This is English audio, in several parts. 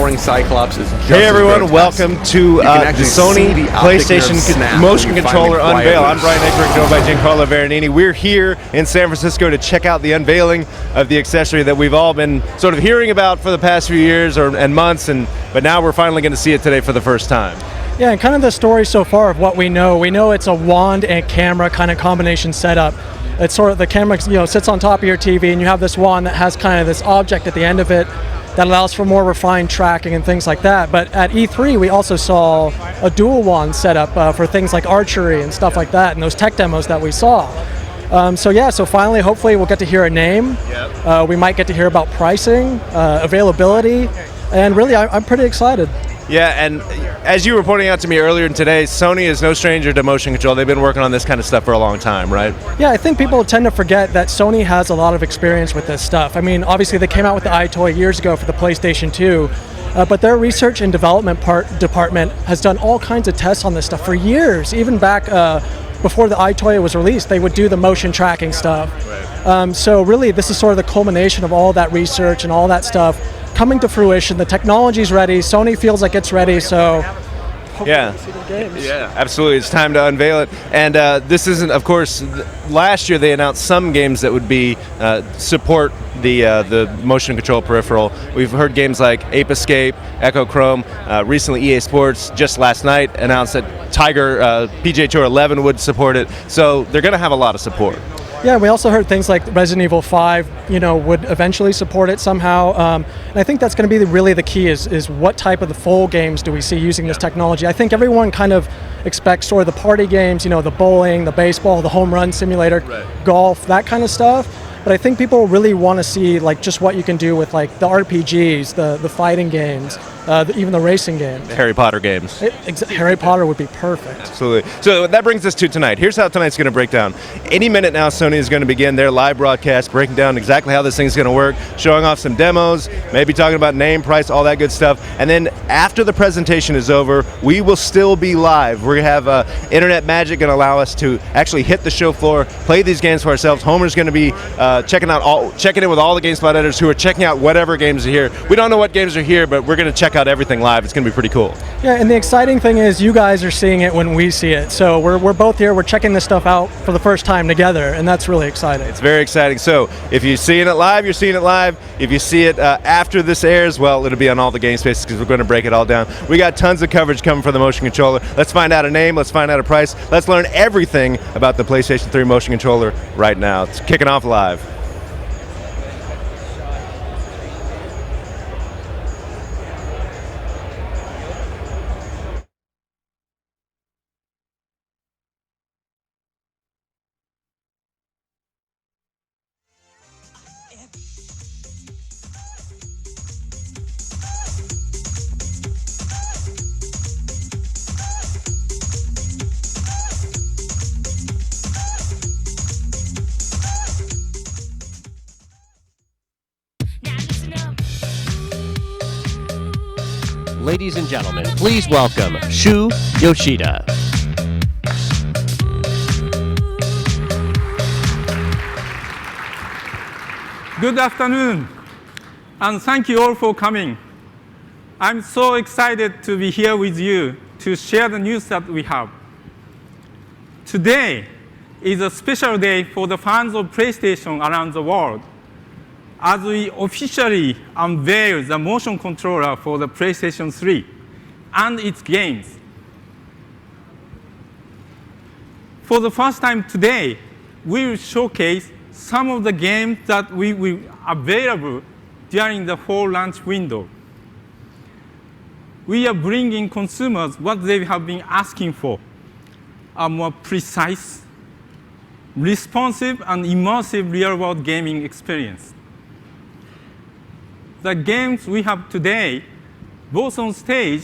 towering Cyclops is just Hey everyone, grotesque. welcome to the Sony PlayStation Motion Controller Unveil. I'm Brian Eckert, joined by Giancarlo Veronini. We're here in San Francisco to check out the unveiling of the accessory that we've all been sort of hearing about for the past few years and months, but now we're finally going to see it today for the first time. Yeah, and kind of the story so far of what we know it's a wand and camera kind of combination setup. It's sort of the camera, sits on top of your TV, and you have this wand that has kind of this object at the end of it that allows for more refined tracking and things like that. But at E3, we also saw a dual wand setup for things like archery and stuff like that, and those tech demos that we saw. So finally, hopefully, we'll get to hear a name. Yep. We might get to hear about pricing, availability, and really, I'm pretty excited. Yeah, and as you were pointing out to me earlier today, Sony is no stranger to motion control. They've been working on this kind of stuff for a long time, right? Yeah, I think people tend to forget that Sony has a lot of experience with this stuff. I mean, obviously they came out with the iToy years ago for the PlayStation 2, but their research and development department has done all kinds of tests on this stuff for years. Even back before the iToy was released, they would do the motion tracking stuff. Right. So really, this is sort of the culmination of all that research and all that stuff coming to fruition. The technology's ready. Sony feels like it's ready, so yeah, see the games. Yeah, absolutely. It's time to unveil it. And this isn't, of course, last year they announced some games that would be support the motion control peripheral. We've heard games like Ape Escape, Echo Chrome. Recently, EA Sports just last night announced that Tiger PGA Tour 11 would support it. So they're going to have a lot of support. Yeah, we also heard things like Resident Evil 5, would eventually support it somehow. And I think that's going to be really the key is what type of the full games do we see using this technology. I think everyone kind of expects sort of the party games, the bowling, the baseball, the home run simulator, right, golf, that kind of stuff. But I think people really want to see just what you can do with the RPGs, the fighting games, even the racing games. The Harry Potter games. Harry Potter would be perfect. Absolutely. So that brings us to tonight. Here's how tonight's going to break down. Any minute now, Sony is going to begin their live broadcast, breaking down exactly how this thing's going to work, showing off some demos, maybe talking about name, price, all that good stuff. And then after the presentation is over, we will still be live. We're going to have internet magic going to allow us to actually hit the show floor, play these games for ourselves. Homer's going to be checking in with all the GameSpot editors who are checking out whatever games are here. We don't know what games are here, but we're going to check out everything live. It's going to be pretty cool. Yeah, and the exciting thing is you guys are seeing it when we see it. So we're both here. We're checking this stuff out for the first time together, and that's really exciting. It's very exciting. So if you're seeing it live, you're seeing it live. If you see it after this airs, well, it'll be on all the game spaces because we're going to break it all down. We got tons of coverage coming for the motion controller. Let's find out a name. Let's find out a price. Let's learn everything about the PlayStation 3 motion controller right now. It's kicking off live. Ladies and gentlemen, please welcome Shu Yoshida. Good afternoon, and thank you all for coming. I'm so excited to be here with you to share the news that we have. Today is a special day for the fans of PlayStation around the world, as we officially unveil the motion controller for the PlayStation 3 and its games. For the first time today, we will showcase some of the games that we will available during the fall launch window. We are bringing consumers what they have been asking for, a more precise, responsive, and immersive real-world gaming experience. The games we have today, both on stage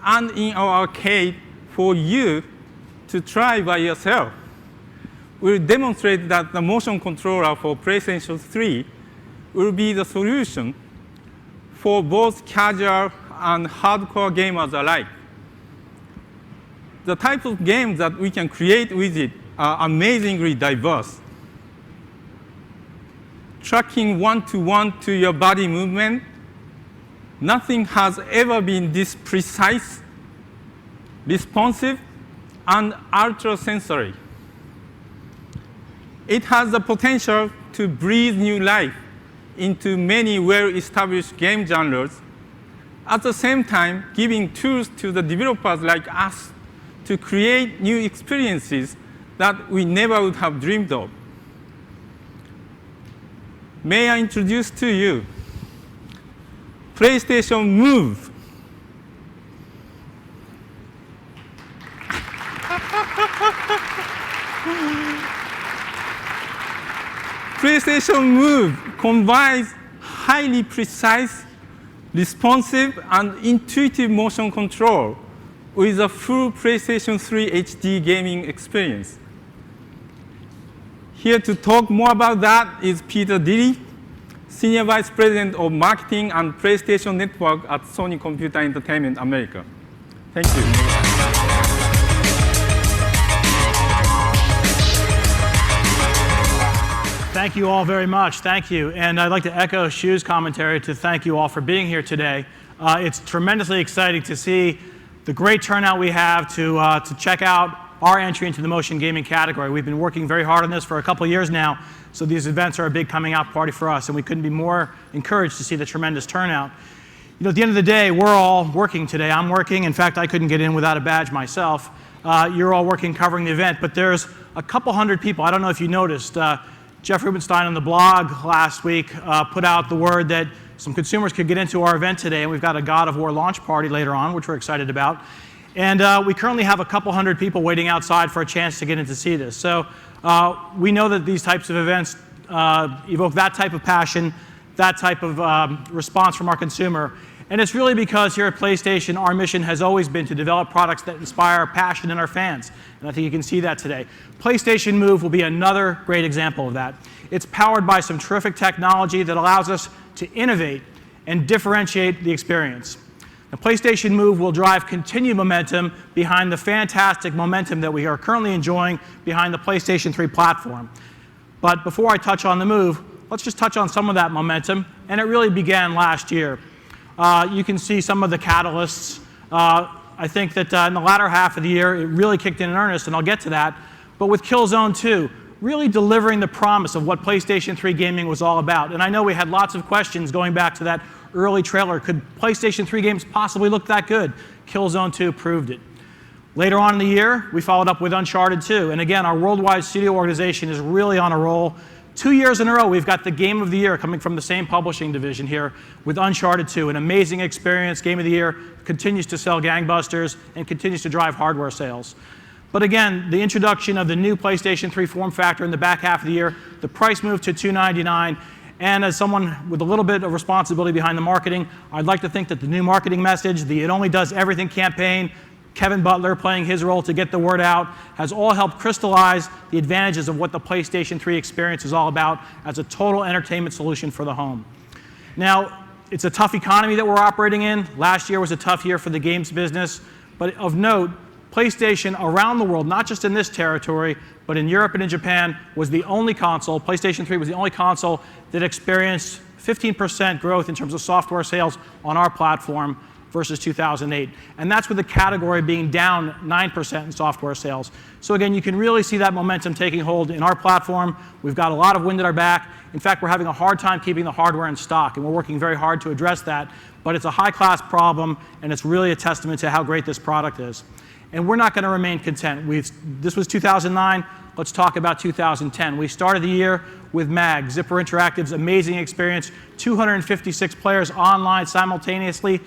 and in our arcade for you to try by yourself, will demonstrate that the motion controller for PlayStation 3 will be the solution for both casual and hardcore gamers alike. The types of games that we can create with it are amazingly diverse. Tracking one-to-one to your body movement, Nothing has ever been this precise, responsive, and ultra-sensory. It has the potential to breathe new life into many well-established game genres, at the same time giving tools to the developers like us to create new experiences that we never would have dreamed of. May I introduce to you PlayStation Move. PlayStation Move combines highly precise, responsive, and intuitive motion control with a full PlayStation 3 HD gaming experience. Here to talk more about that is Peter Dilley, Senior Vice President of Marketing and PlayStation Network at Sony Computer Entertainment America. Thank you. Thank you all very much. Thank you. And I'd like to echo Shu's commentary to thank you all for being here today. It's tremendously exciting to see the great turnout we have to check out our entry into the motion gaming category. We've been working very hard on this for a couple of years now, so these events are a big coming out party for us, and we couldn't be more encouraged to see the tremendous turnout. You know, at the end of the day, we're all working today. I'm working. In fact, I couldn't get in without a badge myself. You're all working covering the event, but there's a couple hundred people. I don't know if you noticed. Jeff Rubenstein on the blog last week put out the word that some consumers could get into our event today, and we've got a God of War launch party later on, which we're excited about. And we currently have a couple hundred people waiting outside for a chance to get in to see this. So we know that these types of events evoke that type of passion, that type of response from our consumer. And it's really because here at PlayStation, our mission has always been to develop products that inspire passion in our fans. And I think you can see that today. PlayStation Move will be another great example of that. It's powered by some terrific technology that allows us to innovate and differentiate the experience. The PlayStation Move will drive continued momentum behind the fantastic momentum that we are currently enjoying behind the PlayStation 3 platform. But before I touch on the Move, let's just touch on some of that momentum, and it really began last year. You can see some of the catalysts. I think that in the latter half of the year, it really kicked in earnest, and I'll get to that. But with Killzone 2, really delivering the promise of what PlayStation 3 gaming was all about. And I know we had lots of questions going back to that early trailer. Could PlayStation 3 games possibly look that good? Killzone 2 proved it. Later on in the year, we followed up with Uncharted 2. And again, our worldwide studio organization is really on a roll. 2 years in a row, we've got the Game of the Year coming from the same publishing division here with Uncharted 2, an amazing experience. Game of the Year continues to sell gangbusters and continues to drive hardware sales. But again, the introduction of the new PlayStation 3 form factor in the back half of the year, the price moved to $299, and as someone with a little bit of responsibility behind the marketing, I'd like to think that the new marketing message, the It Only Does Everything campaign, Kevin Butler playing his role to get the word out, has all helped crystallize the advantages of what the PlayStation 3 experience is all about as a total entertainment solution for the home. Now, it's a tough economy that we're operating in. Last year was a tough year for the games business, but of note, PlayStation around the world, not just in this territory, but in Europe and in Japan, was the only console, PlayStation 3 was the only console that experienced 15% growth in terms of software sales on our platform versus 2008. And that's with the category being down 9% in software sales. So again, you can really see that momentum taking hold in our platform. We've got a lot of wind at our back. In fact, we're having a hard time keeping the hardware in stock, and we're working very hard to address that. But it's a high-class problem, and it's really a testament to how great this product is. And we're not going to remain content. This was 2009. Let's talk about 2010. We started the year with MAG, Zipper Interactive's amazing experience, 256 players online simultaneously,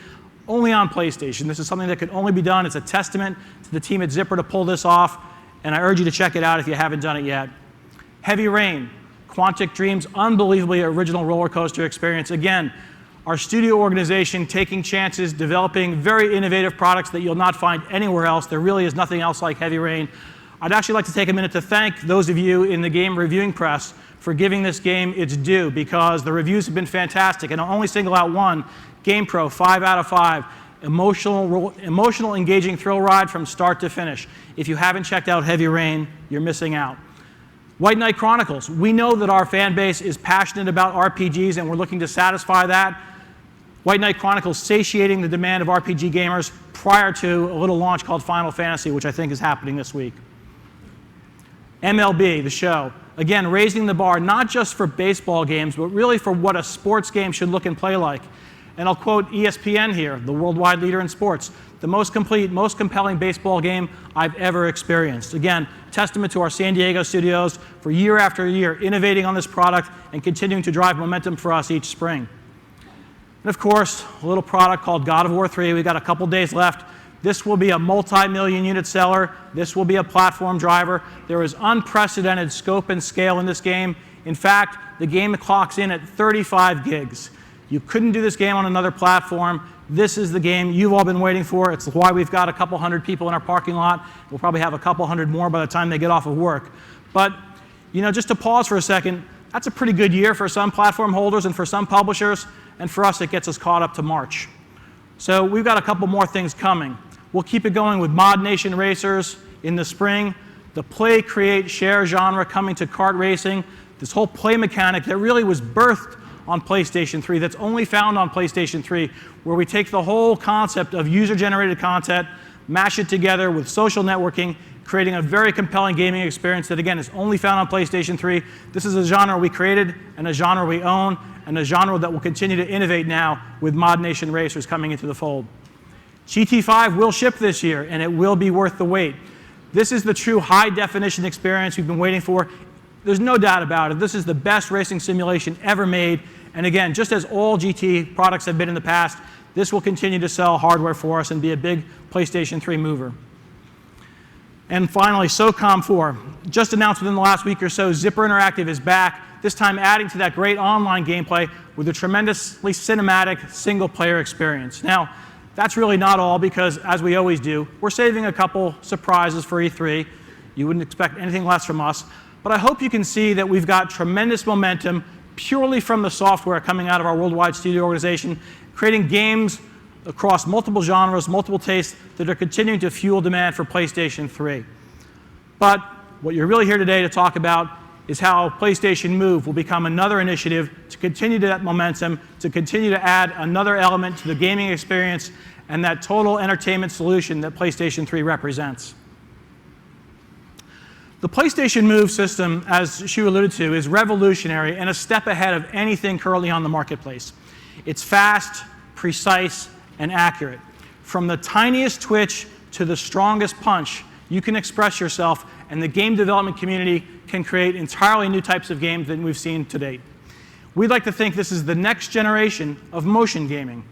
only on PlayStation. This is something that could only be done. It's a testament to the team at Zipper to pull this off, and I urge you to check it out if you haven't done it yet. Heavy Rain, Quantic Dream's unbelievably original roller coaster experience. Again, our studio organization taking chances, developing very innovative products that you'll not find anywhere else. There really is nothing else like Heavy Rain. I'd actually like to take a minute to thank those of you in the game reviewing press for giving this game its due, because the reviews have been fantastic. And I'll only single out one, GamePro, 5 out of 5. Emotional, engaging thrill ride from start to finish. If you haven't checked out Heavy Rain, you're missing out. White Knight Chronicles. We know that our fan base is passionate about RPGs, and we're looking to satisfy that. White Knight Chronicles satiating the demand of RPG gamers prior to a little launch called Final Fantasy, which I think is happening this week. MLB, the show. Again, raising the bar not just for baseball games, but really for what a sports game should look and play like. And I'll quote ESPN here, the worldwide leader in sports, the most complete, most compelling baseball game I've ever experienced. Again, testament to our San Diego studios for year after year innovating on this product and continuing to drive momentum for us each spring. And of course, a little product called God of War 3. We've got a couple days left. This will be a multi-million unit seller. This will be a platform driver. There is unprecedented scope and scale in this game. In fact, the game clocks in at 35 gigs. You couldn't do this game on another platform. This is the game you've all been waiting for. It's why we've got a couple hundred people in our parking lot. We'll probably have a couple hundred more by the time they get off of work. But, you know, just to pause for a second, that's a pretty good year for some platform holders and for some publishers. And for us, it gets us caught up to March. So we've got a couple more things coming. We'll keep it going with Mod Nation Racers in the spring, the play, create, share genre coming to kart racing, this whole play mechanic that really was birthed on PlayStation 3, that's only found on PlayStation 3, where we take the whole concept of user-generated content, mash it together with social networking, creating a very compelling gaming experience that, again, is only found on PlayStation 3. This is a genre we created and a genre we own and a genre that will continue to innovate now with Mod Nation Racers coming into the fold. GT5 will ship this year, and it will be worth the wait. This is the true high-definition experience we've been waiting for. There's no doubt about it. This is the best racing simulation ever made. And again, just as all GT products have been in the past, this will continue to sell hardware for us and be a big PlayStation 3 mover. And finally, Socom 4. Just announced within the last week or so, Zipper Interactive is back, this time adding to that great online gameplay with a tremendously cinematic single-player experience. Now, that's really not all, because as we always do, we're saving a couple surprises for E3. You wouldn't expect anything less from us. But I hope you can see that we've got tremendous momentum purely from the software coming out of our worldwide studio organization, creating games across multiple genres, multiple tastes that are continuing to fuel demand for PlayStation 3. But what you're really here today to talk about is how PlayStation Move will become another initiative to continue that momentum, to continue to add another element to the gaming experience and that total entertainment solution that PlayStation 3 represents. The PlayStation Move system, as Shu alluded to, is revolutionary and a step ahead of anything currently on the marketplace. It's fast, precise, and accurate. From the tiniest twitch to the strongest punch, you can express yourself, and the game development community can create entirely new types of games than we've seen to date. We'd like to think this is the next generation of motion gaming.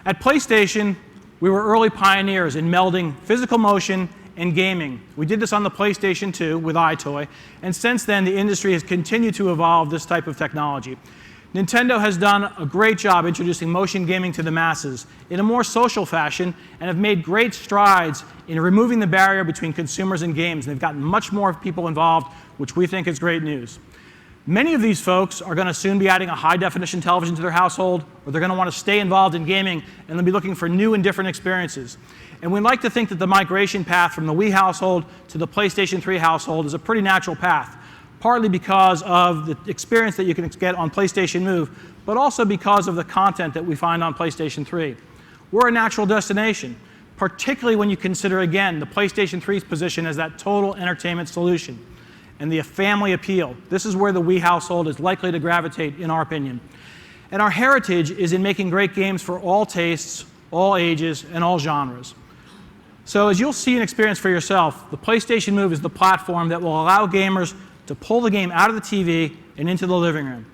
At PlayStation, we were early pioneers in melding physical motion and gaming. We did this on the PlayStation 2 with iToy, and since then the industry has continued to evolve this type of technology. Nintendo has done a great job introducing motion gaming to the masses in a more social fashion and have made great strides in removing the barrier between consumers and games. And they've gotten much more people involved, which we think is great news. Many of these folks are going to soon be adding a high-definition television to their household, or they're going to want to stay involved in gaming, and they'll be looking for new and different experiences. And we'd like to think that the migration path from the Wii household to the PlayStation 3 household is a pretty natural path, partly because of the experience that you can get on PlayStation Move, but also because of the content that we find on PlayStation 3. We're a natural destination, particularly when you consider, again, the PlayStation 3's position as that total entertainment solution and the family appeal. This is where the Wii household is likely to gravitate, in our opinion. And our heritage is in making great games for all tastes, all ages, and all genres. So as you'll see and experience for yourself, the PlayStation Move is the platform that will allow gamers to pull the game out of the TV and into the living room.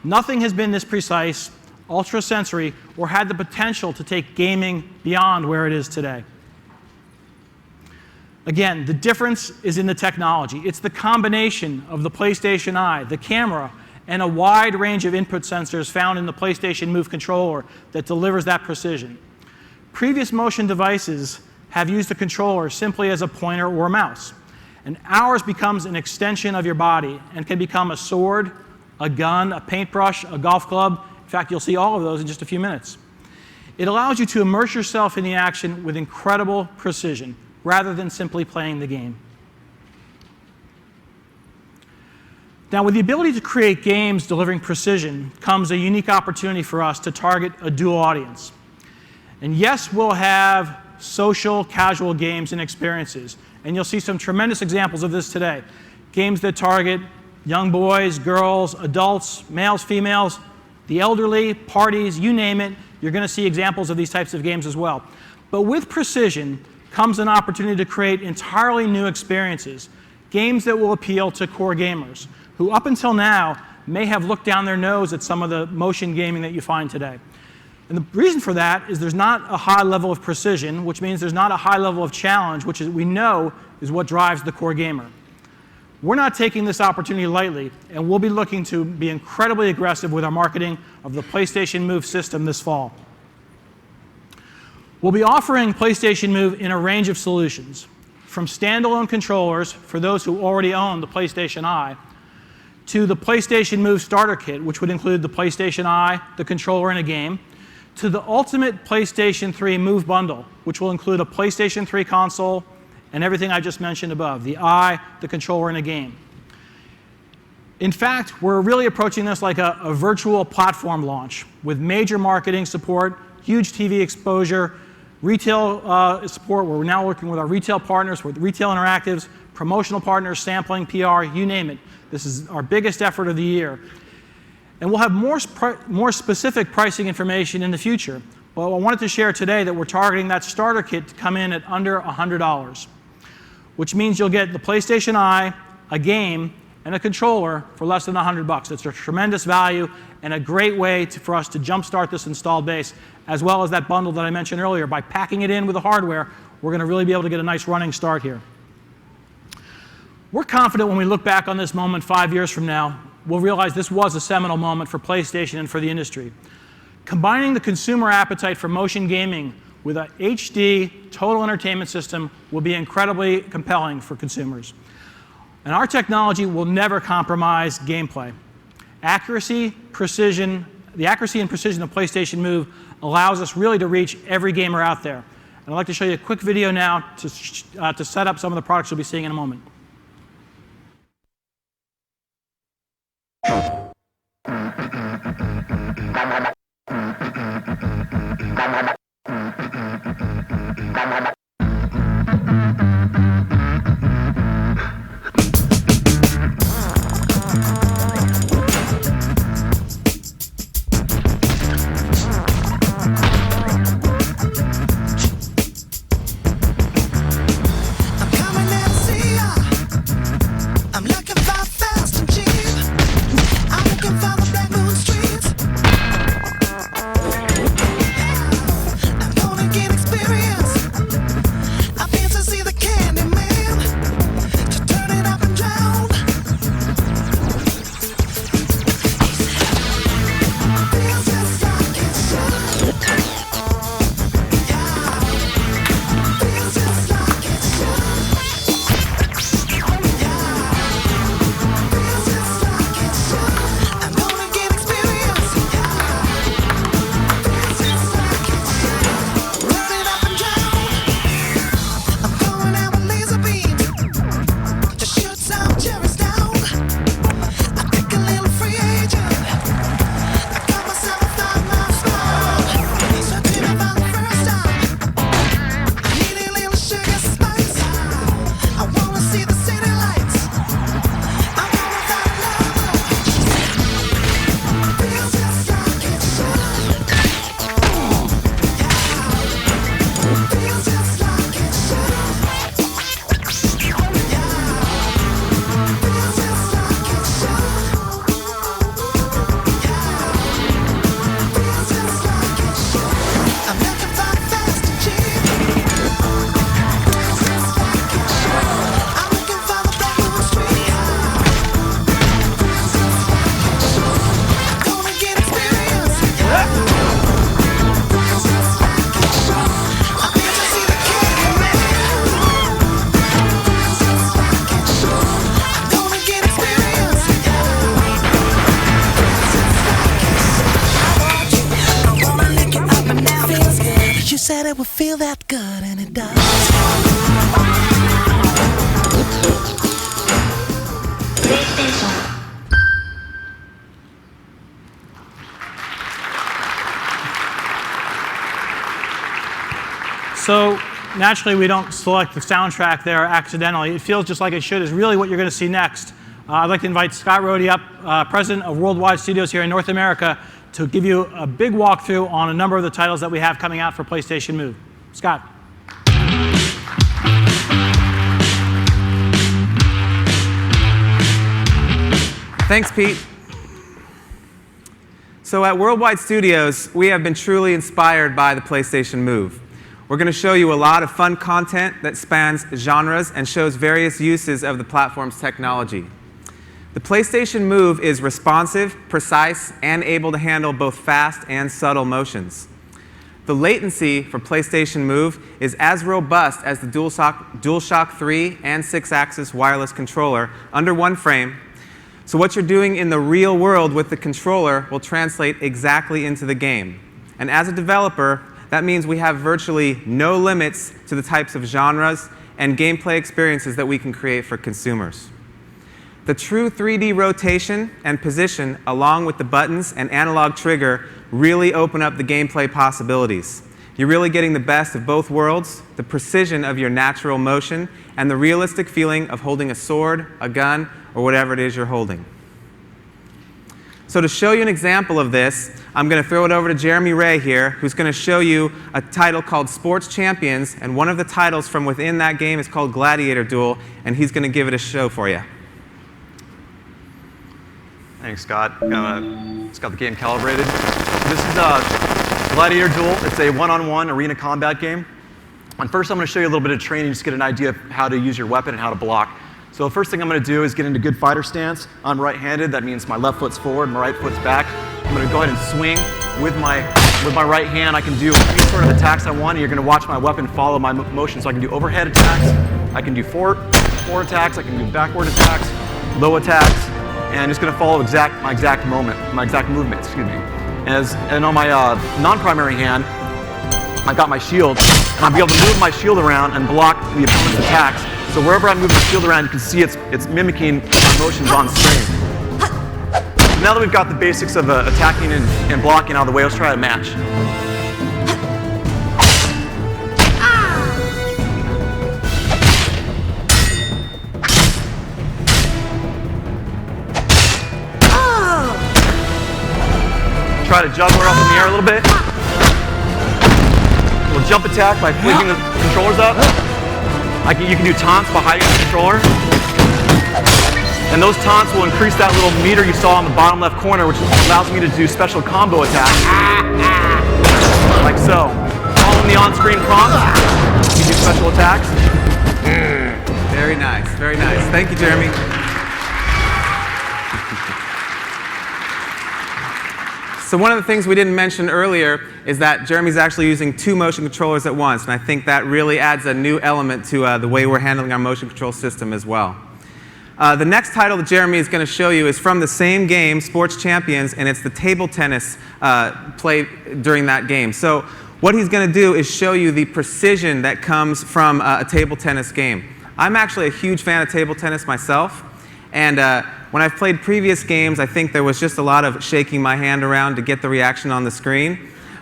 Nothing has been this precise, ultra-sensory, or had the potential to take gaming beyond where it is today. Again, the difference is in the technology. It's the combination of the PlayStation Eye, the camera, and a wide range of input sensors found in the PlayStation Move controller that delivers that precision. Previous motion devices have used the controller simply as a pointer or a mouse. And ours becomes an extension of your body and can become a sword, a gun, a paintbrush, a golf club. In fact, you'll see all of those in just a few minutes. It allows you to immerse yourself in the action with incredible precision, rather than simply playing the game. Now, with the ability to create games delivering precision comes a unique opportunity for us to target a dual audience. And yes, we'll have social, casual games and experiences. And you'll see some tremendous examples of this today. Games that target young boys, girls, adults, males, females, the elderly, parties, you name it. You're going to see examples of these types of games as well. But with precision comes an opportunity to create entirely new experiences, games that will appeal to core gamers, who up until now may have looked down their nose at some of the motion gaming that you find today. And the reason for that is there's not a high level of precision, which means there's not a high level of challenge, which we know is what drives the core gamer. We're not taking this opportunity lightly, and we'll be looking to be incredibly aggressive with our marketing of the PlayStation Move system this fall. We'll be offering PlayStation Move in a range of solutions, from standalone controllers for those who already own the PlayStation Eye, to the PlayStation Move Starter Kit, which would include the PlayStation Eye, the controller, and a game, to the ultimate PlayStation 3 Move Bundle, which will include a PlayStation 3 console and everything I just mentioned above, the Eye, the controller, and a game. In fact, we're really approaching this like a virtual platform launch with major marketing support, huge TV exposure, retail support, where we're now working with our retail partners, with retail interactives, promotional partners, sampling, PR, you name it. This is our biggest effort of the year. And we'll have more specific pricing information in the future. But I wanted to share today that we're targeting that starter kit to come in at under $100, which means you'll get the PlayStation Eye, a game, and a controller for less than $100. It's a tremendous value and a great way for us to jumpstart this installed base, as well as that bundle that I mentioned earlier. By packing it in with the hardware, we're going to really be able to get a nice running start here. We're confident when we look back on this moment 5 years from now, we'll realize this was a seminal moment for PlayStation and for the industry. Combining the consumer appetite for motion gaming with a HD total entertainment system will be incredibly compelling for consumers. And our technology will never compromise gameplay. Accuracy, precision, the accuracy and precision of PlayStation Move allows us really to reach every gamer out there. And I'd like to show you a quick video now to set up some of the products you'll be seeing in a moment. Said it would feel that good, and it does. So naturally, we don't select the soundtrack there accidentally. It feels just like it should is really what you're going to see next. I'd like to invite Scott Rohde up, president of Worldwide Studios here in North America, to give you a big walkthrough on a number of the titles that we have coming out for PlayStation Move. Scott. Thanks, Pete. So at Worldwide Studios, we have been truly inspired by the PlayStation Move. We're going to show you a lot of fun content that spans genres and shows various uses of the platform's technology. The PlayStation Move is responsive, precise, and able to handle both fast and subtle motions. The latency for PlayStation Move is as robust as the DualShock 3 and 6-axis wireless controller under one frame. So what you're doing in the real world with the controller will translate exactly into the game. And as a developer, that means we have virtually no limits to the types of genres and gameplay experiences that we can create for consumers. The true 3D rotation and position, along with the buttons and analog trigger, really open up the gameplay possibilities. You're really getting the best of both worlds, the precision of your natural motion, and the realistic feeling of holding a sword, a gun, or whatever it is you're holding. So to show you an example of this, I'm going to throw it over to Jeremy Ray here, who's going to show you a title called Sports Champions, and one of the titles from within that game is called Gladiator Duel, and he's going to give it a show for you. Thanks, Scott. It's got the game calibrated. This is Gladiator Duel. It's a one-on-one arena combat game. And first, I'm going to show you a little bit of training just to get an idea of how to use your weapon and how to block. So the first thing I'm going to do is get into good fighter stance. I'm right-handed. That means my left foot's forward, my right foot's back. I'm going to go ahead and swing with my right hand. I can do any sort of attacks I want. And you're going to watch my weapon follow my motion. So I can do overhead attacks. I can do forward attacks. I can do backward attacks, low attacks. And it's going to follow my exact movement, excuse me. And on my non-primary hand, I got my shield, and I'll be able to move my shield around and block the opponent's attacks. So wherever I move my shield around, you can see it's mimicking my motions on screen. So now that we've got the basics of attacking and blocking out of the way, let's try a match. Try to juggle her up in the air a little bit. A little jump attack by flicking the controllers up. You can do taunts by hiding the controller. And those taunts will increase that little meter you saw in the bottom left corner, which allows me to do special combo attacks. Like so. Following the on-screen prompts, you do special attacks. Very nice, very nice. Thank you, Jeremy. So one of the things we didn't mention earlier is that Jeremy's actually using 2 motion controllers at once, and I think that really adds a new element to the way we're handling our motion control system as well. The next title that Jeremy is going to show you is from the same game, Sports Champions, and it's the table tennis play during that game. So what he's going to do is show you the precision that comes from a table tennis game. I'm actually a huge fan of table tennis myself, and when I've played previous games, I think there was just a lot of shaking my hand around to get the reaction on the screen.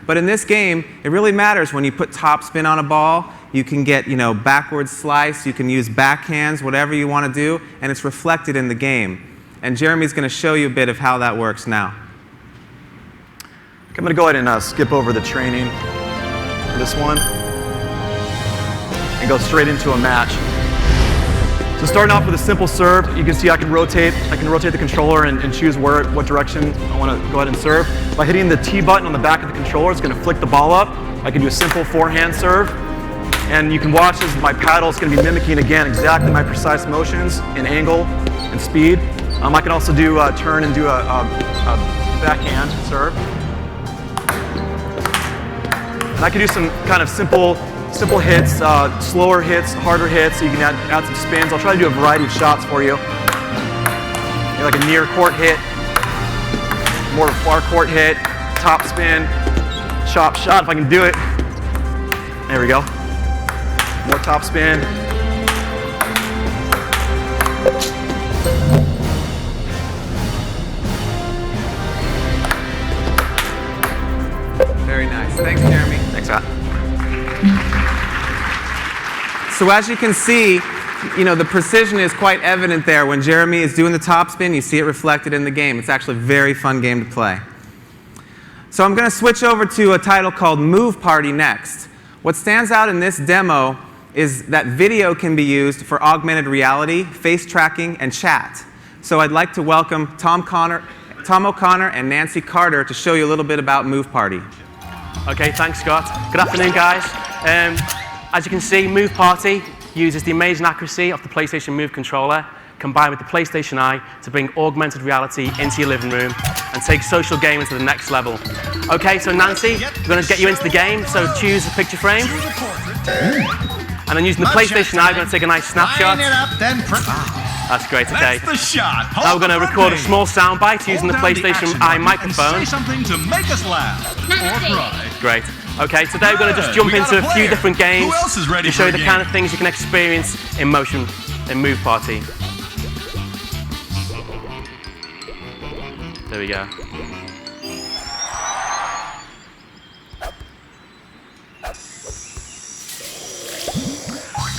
But in this game, it really matters when you put top spin on a ball. You can get, backward slice. You can use backhands, whatever you want to do, and it's reflected in the game. And Jeremy's going to show you a bit of how that works now. I'm going to go ahead and skip over the training for this one and go straight into a match. So starting off with a simple serve, you can see I can rotate the controller and choose what direction I want to go ahead and serve. By hitting the T button on the back of the controller, it's going to flick the ball up. I can do a simple forehand serve. And you can watch as my paddle is going to be mimicking, again, exactly my precise motions in angle and speed. I can also do turn and do a backhand serve. And I can do some kind of simple hits, slower hits, harder hits, so you can add some spins. I'll try to do a variety of shots for you. Maybe like a near court hit, more of a far court hit, top spin, chop shot if I can do it. There we go. More top spin. Very nice. Thanks, Jeremy. Thanks, Scott. So as you can see, the precision is quite evident there. When Jeremy is doing the top spin, you see it reflected in the game. It's actually a very fun game to play. So I'm going to switch over to a title called Move Party next. What stands out in this demo is that video can be used for augmented reality, face tracking, and chat. So I'd like to welcome Tom O'Connor and Nancy Carter to show you a little bit about Move Party. Okay, thanks, Scott. Good afternoon, guys. As you can see, Move Party uses the amazing accuracy of the PlayStation Move controller combined with the PlayStation Eye to bring augmented reality into your living room and take social gaming to the next level. Okay, so Nancy, we're going to get you into the game, so choose a picture frame. And then using the PlayStation Eye, we're going to take a nice snapshot. That's great, okay. That's the shot. Now we're going to record a small soundbite using the PlayStation Eye microphone. Say something to make us laugh or cry. Great. Okay, today we're going to just jump into a few different games to show you the kind of things you can experience in motion in Move Party. There we go.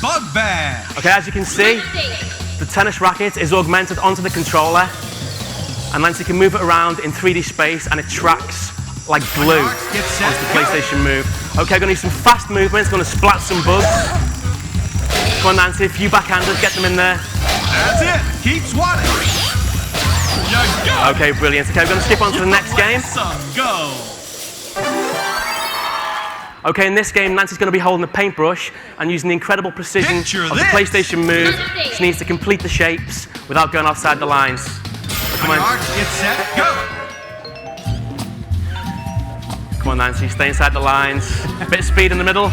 Bug bag. Okay, as you can see, the tennis racket is augmented onto the controller, and Nancy can move it around in 3D space, and it tracks like glue onto the PlayStation Move. Okay, I'm going to need some fast movements, going to splat some bugs. Come on, Nancy, a few backhanders, get them in there. That's it. Keep swatting. Okay, brilliant. Okay, we're going to skip on to the next game. Go. Okay, in this game, Nancy's going to be holding a paintbrush and using the incredible precision of the PlayStation Move. She needs to complete the shapes without going outside the lines. Come on. Get set, go. Come on, Nancy, stay inside the lines. A bit of speed in the middle.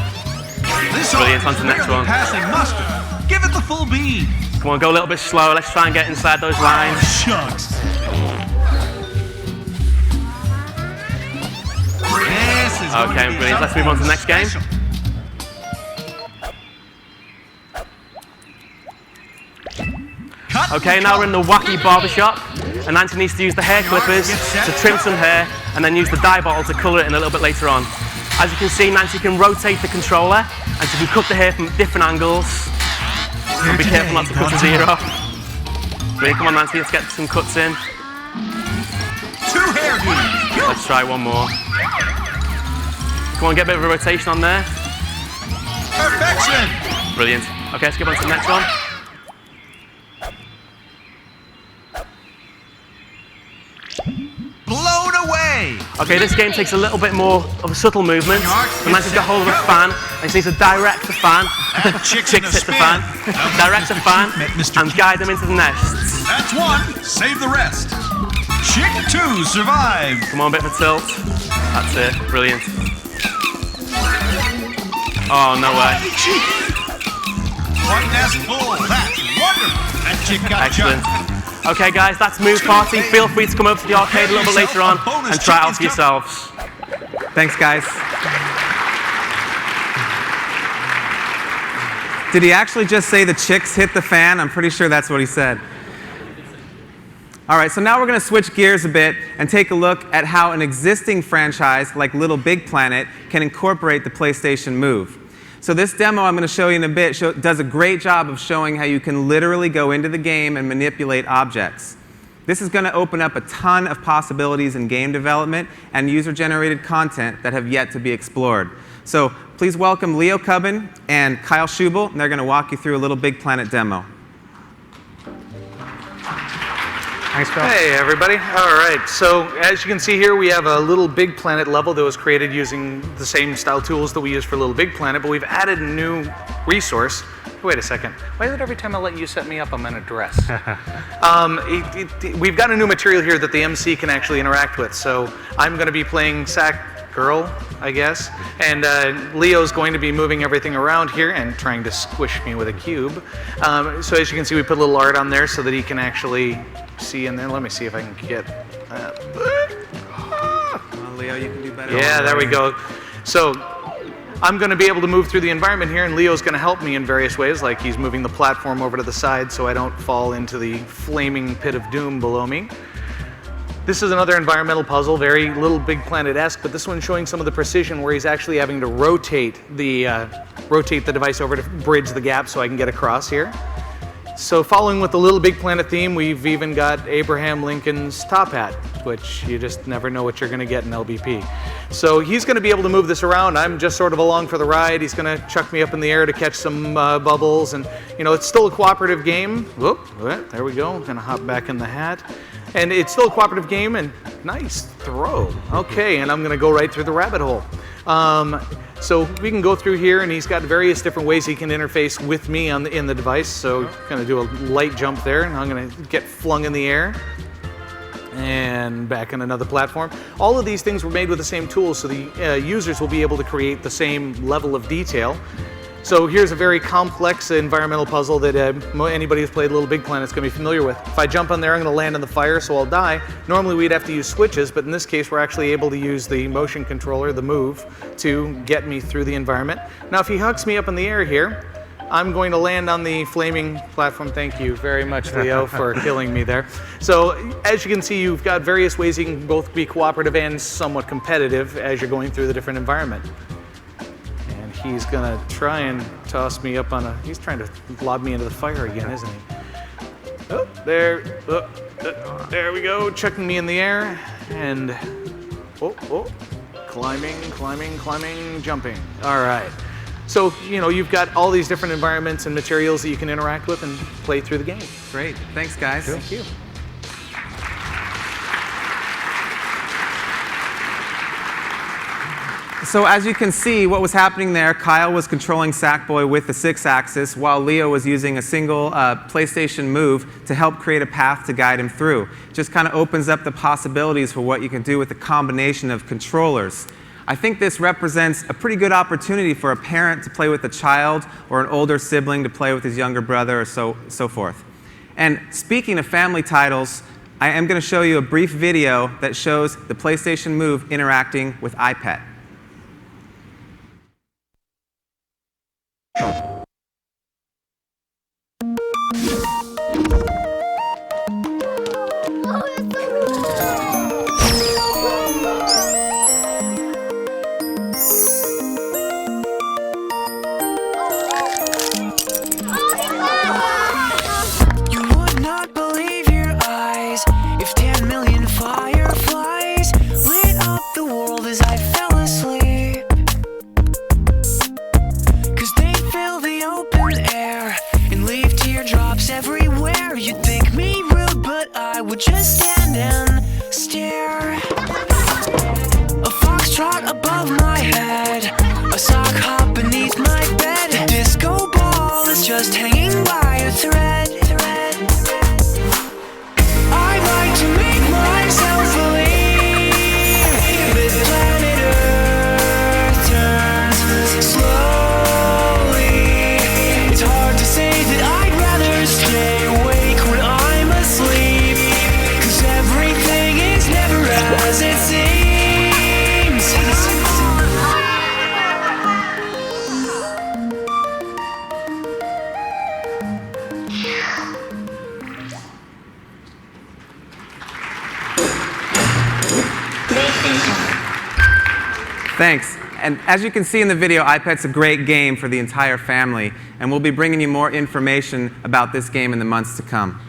Brilliant, on to the next one. Passing muster. Give it the full bead. Come on, go a little bit slower. Let's try and get inside those lines. Shucks. Okay, brilliant. Let's move on to the next game. Okay, now we're in the Wacky Barbershop, and Nancy needs to use the hair clippers to trim some hair, and then use the dye bottle to colour it in a little bit later on. As you can see, Nancy can rotate the controller, and she can cut the hair from different angles. And be careful not to cut his ear off. Brilliant, come on, Nancy, let's get some cuts in. 2 hairdos. Let's try one more. Come on, get a bit of a rotation on there. Perfection. Brilliant. Okay, let's get on to the next one. Blown away. Okay, this game takes a little bit more of a subtle movement. And Nancy's got hold of a fan, and she needs to direct the fan. Chicks hit the fan. Direct the fan, and guide them into the nests. That's 1. Save the rest. Chick 2 survived. Come on, a bit of a tilt. That's it. Brilliant. Oh, no way. One nest full. That's wonderful. That chick got Excellent. jumped. Okay, guys, that's Move Party. Feel free to come over to the arcade a little bit later on and try it out for yourselves. Thanks, guys. Did he actually just say the chicks hit the fan? I'm pretty sure that's what he said. All right, so now we're going to switch gears a bit and take a look at how an existing franchise like Little Big Planet can incorporate the PlayStation Move. So this demo I'm going to show you in a bit does a great job of showing how you can literally go into the game and manipulate objects. This is going to open up a ton of possibilities in game development and user-generated content that have yet to be explored. So please welcome Leo Cubbin and Kyle Schubel, and they're going to walk you through a Little Big Planet demo. Thanks, Phil. Hey, everybody. All right. So as you can see here, we have a Little Big Planet level that was created using the same style tools that we use for Little Big Planet, but we've added a new resource. Wait a second. Why is it every time I let you set me up, I'm in a dress? We've got a new material here that the MC can actually interact with. So I'm going to be playing Sack Girl, I guess. And Leo's going to be moving everything around here and trying to squish me with a cube. So as you can see, we put a little art on there so that he can actually see in there. Let me see if I can get that. Come on, Leo, you can do better. Yeah, there we go. So I'm going to be able to move through the environment here, and Leo's going to help me in various ways, like he's moving the platform over to the side so I don't fall into the flaming pit of doom below me. This is another environmental puzzle, very Little Big Planet-esque, but this one's showing some of the precision where he's actually having to rotate the device over to bridge the gap so I can get across here. So following with the Little Big Planet theme, we've even got Abraham Lincoln's top hat, which you just never know what you're going to get in LBP. So he's going to be able to move this around. I'm just sort of along for the ride. He's going to chuck me up in the air to catch some bubbles. And, you know, it's still a cooperative game. Whoop, there we go. I'm going to hop back in the hat. And it's still a cooperative game, and nice throw. Okay, and I'm going to go right through the rabbit hole. So we can go through here, and he's got various different ways he can interface with me in the device. So going to do a light jump there, and I'm going to get flung in the air and back on another platform. All of these things were made with the same tools, so the users will be able to create the same level of detail. So here's a very complex environmental puzzle that anybody who's played Little Big Planet is going to be familiar with. If I jump on there, I'm going to land in the fire, so I'll die. Normally we'd have to use switches, but in this case we're actually able to use the motion controller, the move, to get me through the environment. Now if he hucks me up in the air here, I'm going to land on the flaming platform. Thank you very much, Leo, for killing me there. So as you can see, you've got various ways you can both be cooperative and somewhat competitive as you're going through the different environment. He's gonna try and toss me up on he's trying to lob me into the fire again, isn't he? Oh, there we go, chucking me in the air, and climbing, jumping. All right. So, you know, you've got all these different environments and materials that you can interact with and play through the game. Great, thanks guys. Thank you. So as you can see, what was happening there, Kyle was controlling Sackboy with the 6-axis while Leo was using a single PlayStation Move to help create a path to guide him through. Just kind of opens up the possibilities for what you can do with the combination of controllers. I think this represents a pretty good opportunity for a parent to play with a child or an older sibling to play with his younger brother or so forth. And speaking of family titles, I am going to show you a brief video that shows the PlayStation Move interacting with iPet. Just stand and stare. A foxtrot above my head, a sock hop beneath my bed. A disco ball is just hanging by a thread. I like to make myself believe that planet Earth turns slowly. It's hard to say that I'd rather stay awake when I'm asleep. Everything is never as it seems. Thanks. And as you can see in the video, iPet's a great game for the entire family, and we'll be bringing you more information about this game in the months to come.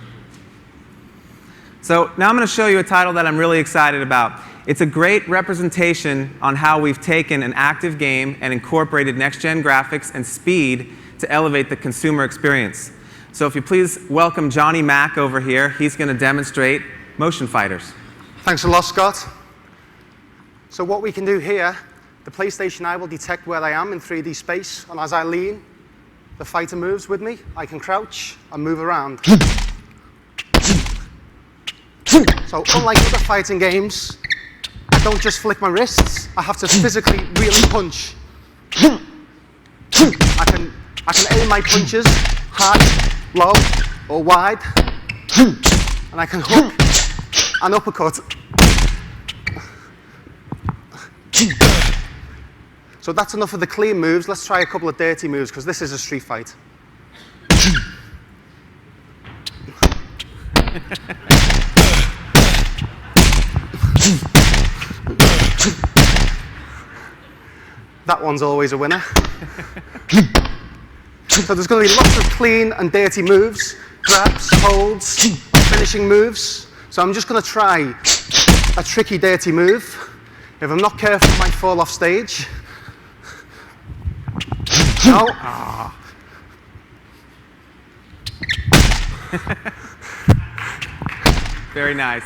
So now I'm going to show you a title that I'm really excited about. It's a great representation on how we've taken an active game and incorporated next-gen graphics and speed to elevate the consumer experience. So if you please welcome Johnny Mack over here. He's going to demonstrate Motion Fighters. Thanks a lot, Scott. So what we can do here, the PlayStation Eye will detect where I am in 3D space, and as I lean, the fighter moves with me. I can crouch and move around. So unlike other fighting games, I don't just flick my wrists, I have to physically really punch. I can aim my punches high, low, or wide, and I can hook and uppercut. So that's enough of the clean moves. Let's try a couple of dirty moves, because this is a street fight. that one's always a winner. So there's going to be lots of clean and dirty moves, grabs, holds, finishing moves. So I'm just going to try a tricky, dirty move. If I'm not careful, I might fall off stage. No. Very nice.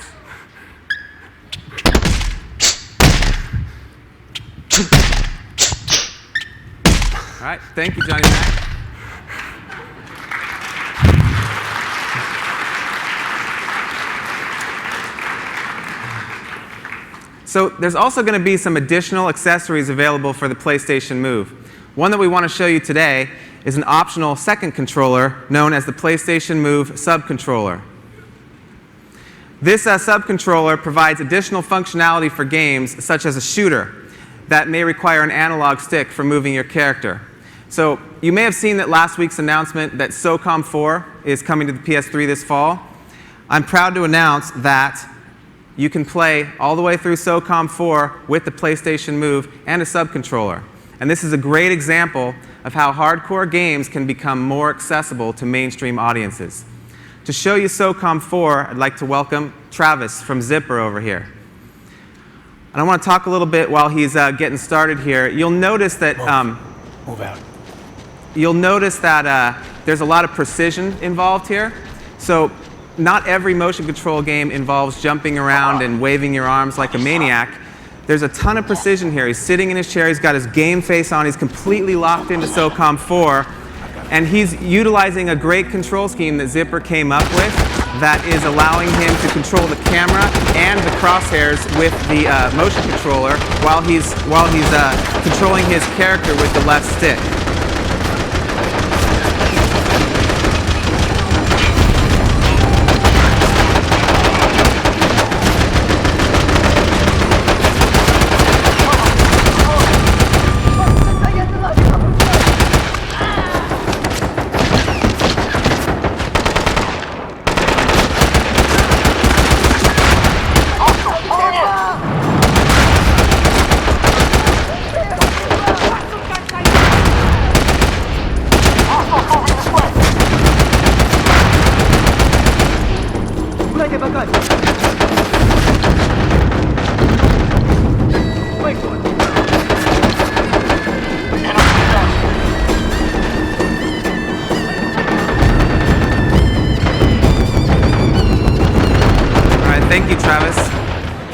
All right, thank you, Johnny Mac. So there's also going to be some additional accessories available for the PlayStation Move. One that we want to show you today is an optional second controller known as the PlayStation Move subcontroller. This subcontroller provides additional functionality for games such as a shooter that may require an analog stick for moving your character. So you may have seen that last week's announcement that Socom 4 is coming to the PS3 this fall. I'm proud to announce that you can play all the way through Socom 4 with the PlayStation Move and a subcontroller. And this is a great example of how hardcore games can become more accessible to mainstream audiences. To show you Socom 4, I'd like to welcome Travis from Zipper over here. And I want to talk a little bit while he's getting started here. You'll notice that Move out. You'll notice that there's a lot of precision involved here. So not every motion control game involves jumping around and waving your arms like a maniac. There's a ton of precision here. He's sitting in his chair, he's got his game face on, he's completely locked into Socom 4, and he's utilizing a great control scheme that Zipper came up with that is allowing him to control the camera and the crosshairs with the motion controller while he's controlling his character with the left stick. Thank you, Travis.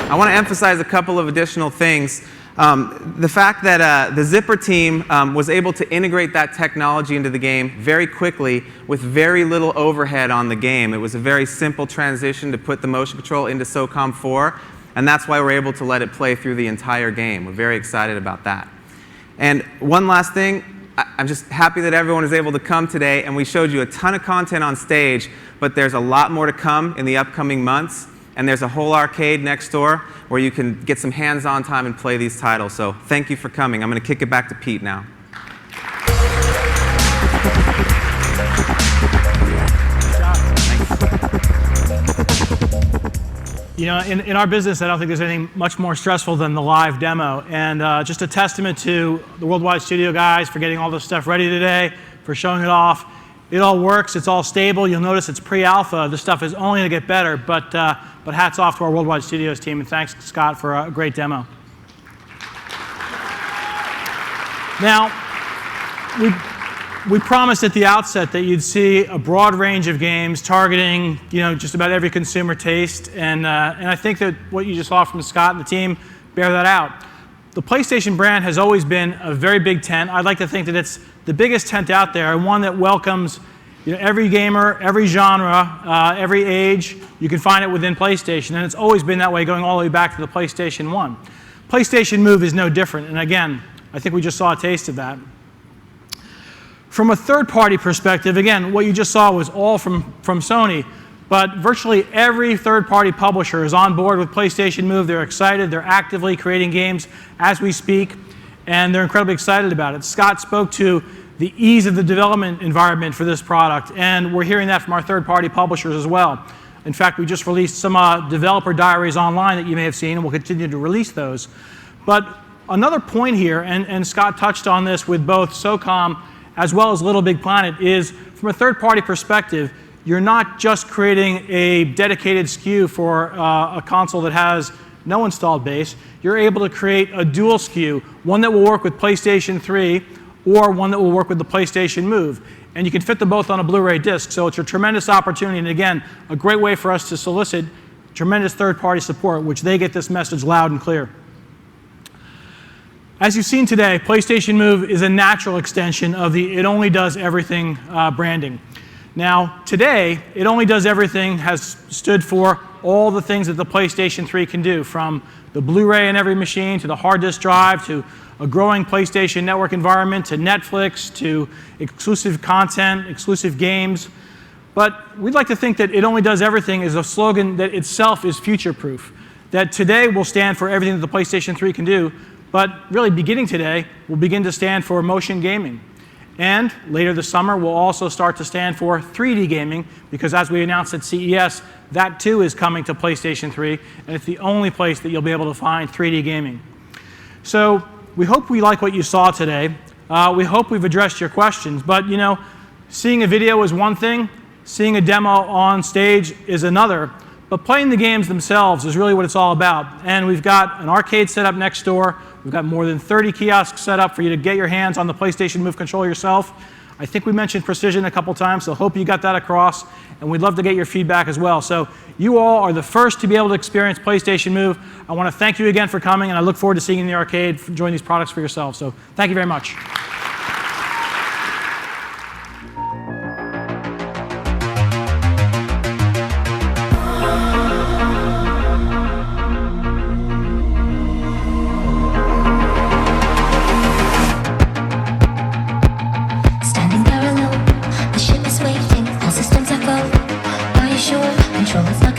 I want to emphasize a couple of additional things. The fact that the Zipper team was able to integrate that technology into the game very quickly with very little overhead on the game. It was a very simple transition to put the motion control into Socom 4, and that's why we're able to let it play through the entire game. We're very excited about that. And one last thing, I'm just happy that everyone is able to come today, and we showed you a ton of content on stage, but there's a lot more to come in the upcoming months. And there's a whole arcade next door where you can get some hands-on time and play these titles. So thank you for coming. I'm going to kick it back to Pete now. You know, in our business, I don't think there's anything much more stressful than the live demo. And just a testament to the Worldwide Studio guys for getting all this stuff ready today, for showing it off. It all works. It's all stable. You'll notice it's pre-alpha. This stuff is only going to get better. But hats off to our Worldwide Studios team, and thanks, Scott, for a great demo. Now, we promised at the outset that you'd see a broad range of games targeting, just about every consumer taste, and I think that what you just saw from Scott and the team bear that out. The PlayStation brand has always been a very big tent. I'd like to think that it's the biggest tent out there, and one that welcomes every gamer, every genre, every age. You can find it within PlayStation, and it's always been that way going all the way back to the PlayStation 1. PlayStation Move is no different, and again, I think we just saw a taste of that. From a third-party perspective, again, what you just saw was all from Sony, but virtually every third-party publisher is on board with PlayStation Move. They're excited. They're actively creating games as we speak, and they're incredibly excited about it. Scott spoke to the ease of the development environment for this product, and we're hearing that from our third-party publishers as well. In fact, we just released some developer diaries online that you may have seen, and we'll continue to release those. But another point here, and Scott touched on this with both Socom as well as Little Big Planet, is from a third-party perspective, you're not just creating a dedicated SKU for a console that has no installed base. You're able to create a dual SKU, one that will work with PlayStation 3 or one that will work with the PlayStation Move. And you can fit them both on a Blu-ray disc, so it's a tremendous opportunity, and again, a great way for us to solicit tremendous third-party support, which they get this message loud and clear. As you've seen today, PlayStation Move is a natural extension of the It Only Does Everything branding. Now, today, It Only Does Everything has stood for all the things that the PlayStation 3 can do, from the Blu-ray in every machine, to the hard disk drive, to a growing PlayStation Network environment, to Netflix, to exclusive content, exclusive games. But we'd like to think that It Only Does Everything is a slogan that itself is future-proof, that today will stand for everything that the PlayStation 3 can do, but really beginning today will begin to stand for motion gaming. And later this summer, we'll also start to stand for 3D gaming, because as we announced at CES, that too is coming to PlayStation 3, and it's the only place that you'll be able to find 3D gaming. So we hope we like what you saw today. We hope we've addressed your questions, but you know, seeing a video is one thing, seeing a demo on stage is another, but playing the games themselves is really what it's all about. And we've got an arcade set up next door. We've got more than 30 kiosks set up for you to get your hands on the PlayStation Move controller yourself. I think we mentioned precision a couple times, so hope you got that across, and we'd love to get your feedback as well. So you all are the first to be able to experience PlayStation Move. I want to thank you again for coming, and I look forward to seeing you in the arcade, enjoying these products for yourselves. So thank you very much. Standing there alone, the ship is waiting, all systems are go. Are you sure? Control is not